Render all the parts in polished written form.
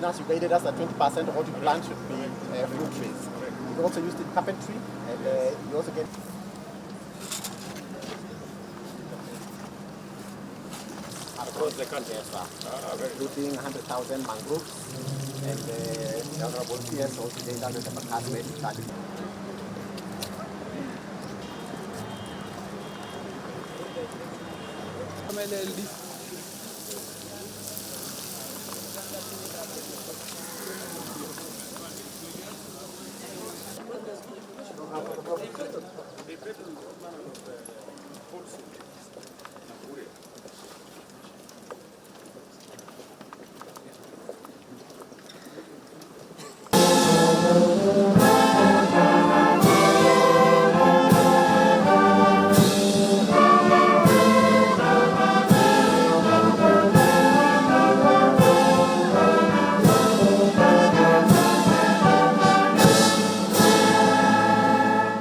us, you guided us that 20% of what you plant should be fruit trees. We also used in carpentry, and you also get across the country, yes, including 100,000 mangroves, and the Honorable PS also did under the pathway to start.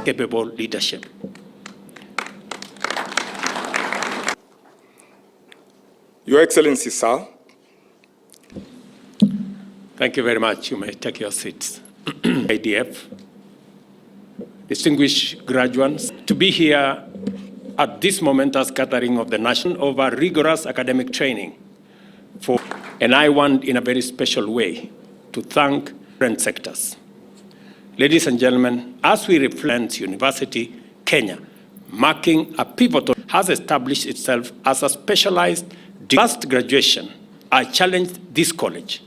Capable leadership. Your Excellency, sir. Thank you very much. You may take your seats. KDF, distinguished graduates, to be here at this momentous gathering of the nation over rigorous academic training and I want in a very special way to thank different sectors. Ladies and gentlemen, as we reflect University, Kenya, marking a pivotal, has established itself as a specialized post graduation. I challenged this college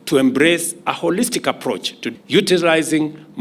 to embrace a holistic approach to utilizing